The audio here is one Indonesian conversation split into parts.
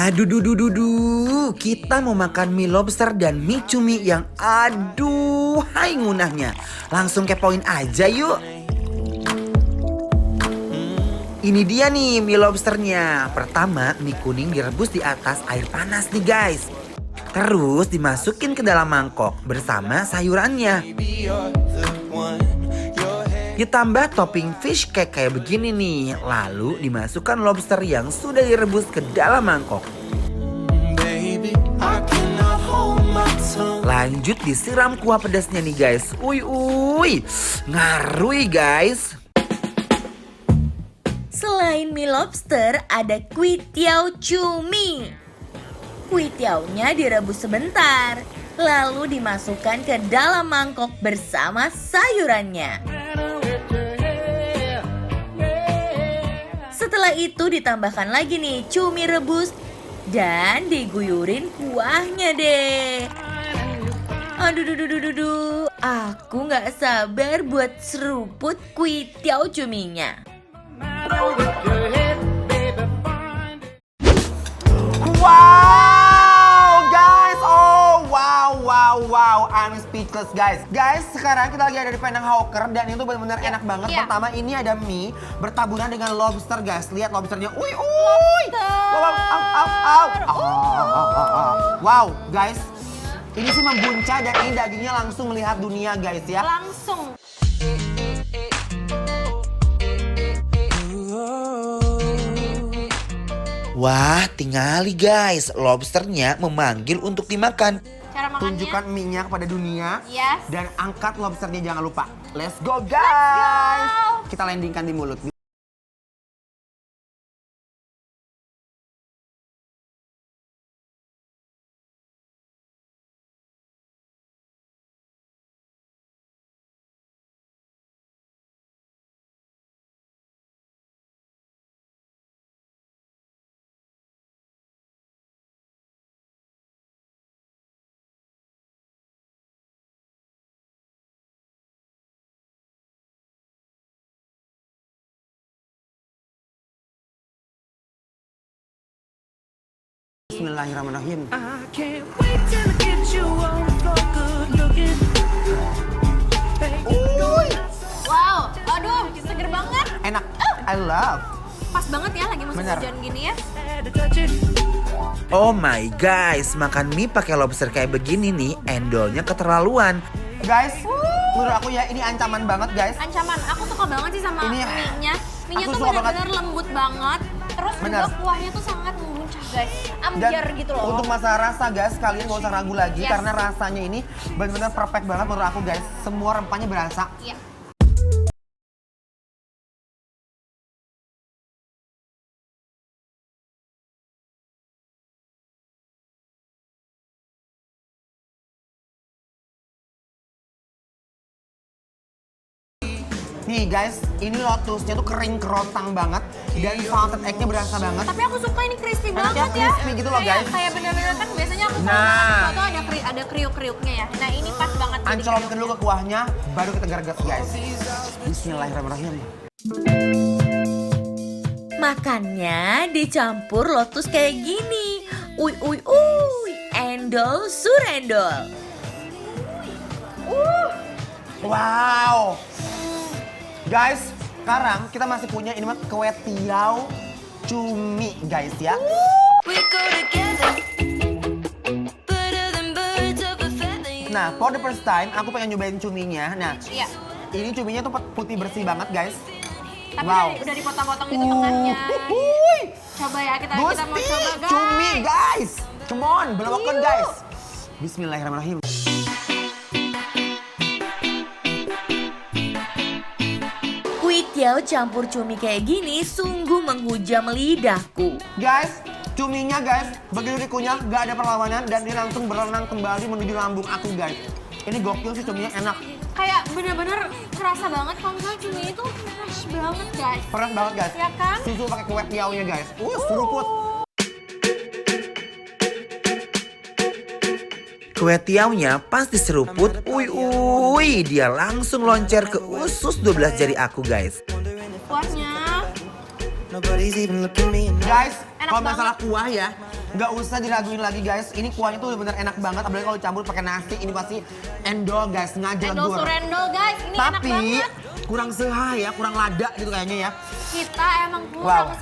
Aduh, kita mau makan mie lobster dan mie cumi yang hai ngunahnya. Langsung kepoin aja yuk. Ini dia nih mie lobsternya. Pertama, mie kuning direbus di atas air panas nih guys. Terus dimasukin ke dalam mangkok bersama sayurannya. Ditambah topping fish cake kayak begini nih. Lalu dimasukkan lobster yang sudah direbus ke dalam mangkok. Lanjut disiram kuah pedasnya nih guys. Ngarui guys. Selain mie lobster, ada kuitiao cumi. Kuitiaunya direbus sebentar, lalu dimasukkan ke dalam mangkok bersama sayurannya. Setelah itu ditambahkan lagi nih cumi rebus dan diguyurin kuahnya deh. Aduh, aku gak sabar buat seruput kuitiao cuminya. Wow guys, wow, I'm speechless guys. Guys, sekarang kita lagi ada di Penang Hawker dan itu benar-benar enak banget. Pertama ini ada mie bertaburan dengan lobster guys. Lihat lobsternya, Wow guys, ini sih membuncah dan ini dagingnya langsung melihat dunia guys ya. Langsung. Wah, tingali guys, lobsternya memanggil untuk dimakan. Cara makannya? Tunjukkan mie-nya kepada dunia. Yes. Dan angkat lobsternya jangan lupa. Let's go guys. Kita landingkan di mulut. Bismillahirrahmanirrahim. Wow, aduh, seger banget. Enak, I love. Pas banget ya lagi musim hujan gini ya. Oh my guys, makan mie pakai lobster kayak begini nih, endolnya keterlaluan. Guys, menurut aku ya ini ancaman banget guys. Ancaman, aku suka banget sih sama mie-nya. Mie-nya aku tuh suka benar-benar lembut banget. Terus juga kuahnya tuh sangat membuncah guys. Ambiar gitu loh. Untuk masalah rasa guys, kalian gak usah ragu lagi karena rasanya ini benar-benar perfect banget menurut aku guys. Semua rempahnya berasa. Iya. Nih guys, ini lotusnya tuh kering kerontang banget dan salted egg-nya berasa banget. Tapi aku suka ini crispy Enaknya banget ya. crispy gitu loh guys. Kayak bener-bener kan biasanya aku kalau makan tuh ada kriuk-kriuknya ya. Nah ini pas banget. Ancolotkan dulu ke kuahnya, baru kita gargas guys. Bismillahirrahmanirrahim. Makannya dicampur lotus kayak gini. Endol surendol. Wow. Guys, sekarang kita masih punya ini mah kuitiao cumi guys ya. Nah, for the first time aku pengen nyobain cuminya. Nah, ini cuminya tuh putih bersih banget guys. Tapi udah dipotong-potong gitu tengahnya. Coba ya kita mau coba guys. Cumi guys. Come on, belum makan guys. Bismillahirrahmanirrahim. Kuitiao campur cumi kayak gini sungguh menghujam lidahku. Guys, cuminya guys, begitu dikunyah gak ada perlawanan dan dia langsung berenang kembali menuju lambung aku guys. Ini gokil sih, cuminya enak. Kayak bener-bener kerasa banget kalau misalnya cumi itu fresh banget guys. Fresh banget guys. Ya kan? Susu pakai kuitiao-nya guys. Seruput. Kuitiao-nya pas diseruput, dia langsung loncer ke usus 12 jari aku guys. Kuahnya Guys, enak kalau banget. masalah kuah ya, Nggak usah diraguin lagi guys. Ini kuahnya tuh bener enak banget. Apalagi kalau campur pakai nasi, ini pasti endol guys. Ngajak Endol gue. surendol guys, ini enak Tapi banget. kurang seha ya, kurang lada gitu kayaknya ya. Kita emang kurang. Wow.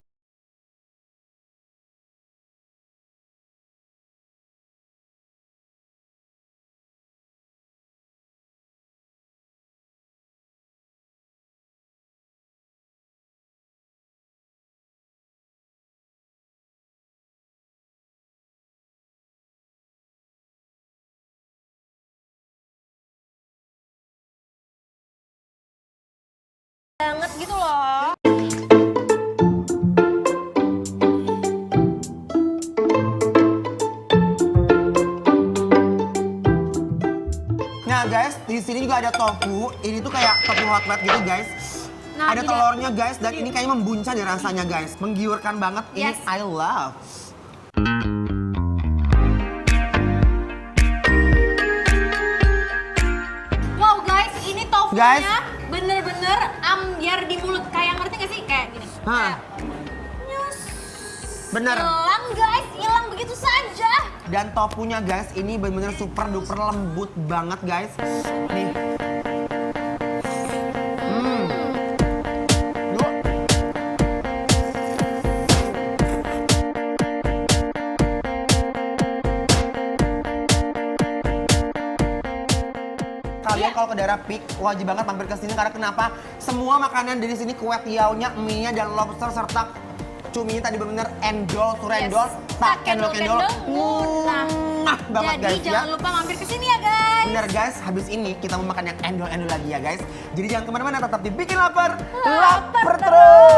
Banget gitu loh. Nah guys, di sini juga ada tofu. Ini tuh kayak tofu hot plate gitu guys. Nah, Ada juga- telurnya guys, dan ini kayaknya membuncah deh rasanya guys. Menggiurkan banget, ini Yes. I love. Wow guys, ini tofunya Guys. bener-bener ambiar di mulut. Kayak ngerti gak sih? Kayak gini. Hah. Kayak, nyus. Bener. Hilang guys, hilang begitu saja. Dan tofunya guys, ini bener-bener super duper lembut banget guys. Nih. Duh. Kalian kalau ke daerah Peak wajib banget mampir ke sini karena kenapa? Semua makanan dari sini kue tiaunya, mie-nya dan lobster serta cuminya tadi bener endol, surendol, tak kendol-kendol. Banget Jadi guys ya. jangan lupa mampir ke sini ya guys. Bener guys, habis ini kita mau makan yang endol-endol lagi ya guys. Jadi jangan kemana-mana, tetap dibikin lapar. Lapar terus.